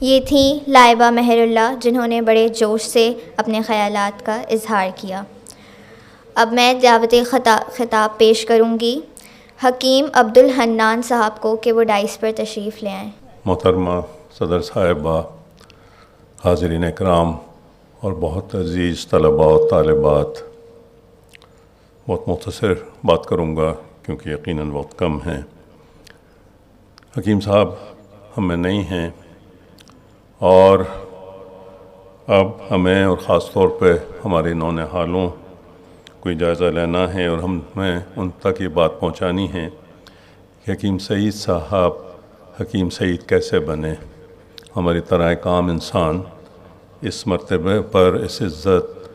یہ تھیں لائبہ مہر اللہ، جنہوں نے بڑے جوش سے اپنے خیالات کا اظہار کیا۔ اب میں دعوت خطاب پیش کروں گی حکیم عبدالحنان صاحب کو کہ وہ ڈائس پر تشریف لے آئیں۔ محترمہ صدر صاحبہ، حاضرین اکرام اور بہت عزیز طلباء و طالبات، بہت مختصر بات کروں گا کیونکہ یقیناً وقت کم ہے۔ حکیم صاحب ہم میں نہیں ہیں، اور اب ہمیں اور خاص طور پہ ہمارے نونہالوں کوئی جائزہ لینا ہے اور ہمیں ان تک یہ بات پہنچانی ہے کہ حکیم سعید صاحب حکیم سعید کیسے بنے، ہماری طرح ایک عام انسان اس مرتبے پر اس عزت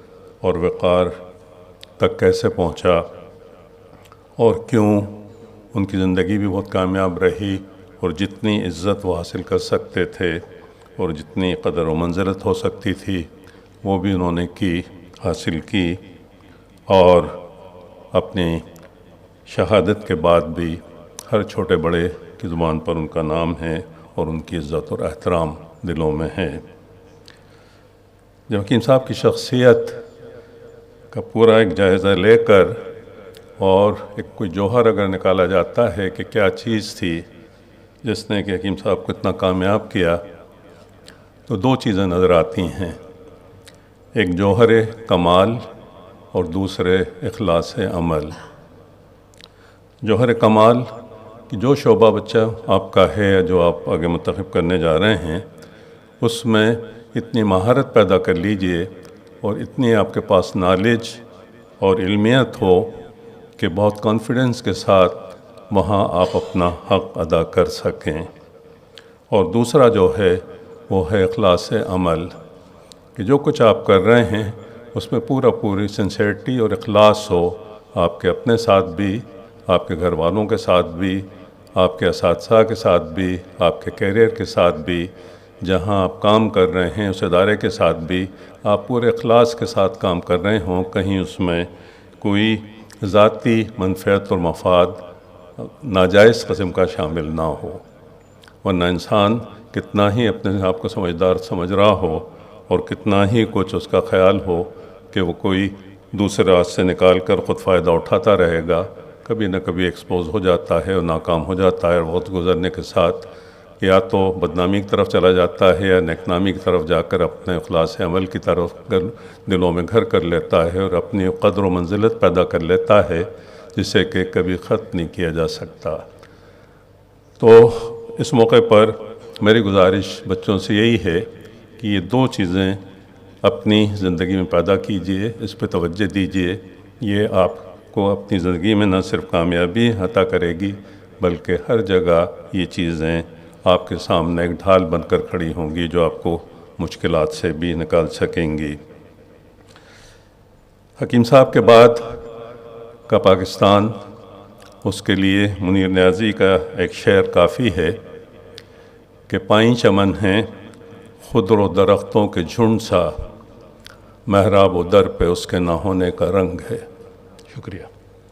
اور وقار تک کیسے پہنچا، اور کیوں ان کی زندگی بھی بہت کامیاب رہی، اور جتنی عزت وہ حاصل کر سکتے تھے اور جتنی قدر و منزلت ہو سکتی تھی وہ بھی انہوں نے حاصل کی، اور اپنی شہادت کے بعد بھی ہر چھوٹے بڑے کی زبان پر ان کا نام ہے اور ان کی عزت اور احترام دلوں میں ہے۔ جب حکیم صاحب کی شخصیت کا پورا ایک جائزہ لے کر اور ایک کوئی جوہر اگر نکالا جاتا ہے کہ کیا چیز تھی جس نے کہ حکیم صاحب کو اتنا کامیاب کیا، تو دو چیزیں نظر آتی ہیں، ایک جوہر کمال اور دوسرے اخلاص عمل۔ جوہر کمال کہ جو شعبہ بچہ آپ کا ہے یا جو آپ آگے منتخب کرنے جا رہے ہیں اس میں اتنی مہارت پیدا کر لیجئے اور اتنی آپ کے پاس نالج اور علمیت ہو کہ بہت کانفیڈنس کے ساتھ وہاں آپ اپنا حق ادا کر سکیں۔ اور دوسرا جو ہے وہ ہے اخلاص عمل، کہ جو کچھ آپ کر رہے ہیں اس میں پوری سنسیئرٹی اور اخلاص ہو، آپ کے اپنے ساتھ بھی، آپ کے گھر والوں کے ساتھ بھی، آپ کے اساتذہ کے ساتھ بھی، آپ کے کیریئر کے ساتھ بھی، جہاں آپ کام کر رہے ہیں اس ادارے کے ساتھ بھی آپ پورے اخلاص کے ساتھ کام کر رہے ہوں، کہیں اس میں کوئی ذاتی منفعت اور مفاد ناجائز قسم کا شامل نہ ہو، ورنہ انسان کتنا ہی اپنے آپ کو سمجھدار سمجھ رہا ہو اور کتنا ہی کچھ اس کا خیال ہو کہ وہ کوئی دوسرے راستے سے نکال کر خود فائدہ اٹھاتا رہے گا، کبھی نہ کبھی ایکسپوز ہو جاتا ہے اور ناکام ہو جاتا ہے، اور وقت گزرنے کے ساتھ یا تو بدنامی کی طرف چلا جاتا ہے یا نیکنامی کی طرف جا کر اپنے اخلاص عمل کی طرف دلوں میں گھر کر لیتا ہے اور اپنی قدر و منزلت پیدا کر لیتا ہے جسے کہ کبھی ختم نہیں کیا جا سکتا۔ تو اس موقع پر میری گزارش بچوں سے یہی ہے کہ یہ دو چیزیں اپنی زندگی میں پیدا کیجئے، اس پہ توجہ دیجئے، یہ آپ کو اپنی زندگی میں نہ صرف کامیابی عطا کرے گی بلکہ ہر جگہ یہ چیزیں آپ کے سامنے ایک ڈھال بن کر کھڑی ہوں گی جو آپ کو مشکلات سے بھی نکال سکیں گی۔ حکیم صاحب کے بعد کا پاکستان، اس کے لیے منیر نیازی کا ایک شعر کافی ہے کہ پائیں چمن ہیں خضر و درختوں کے جھنڈ سا، محراب و در پہ اس کے نہ ہونے کا رنگ ہے۔ شکریہ۔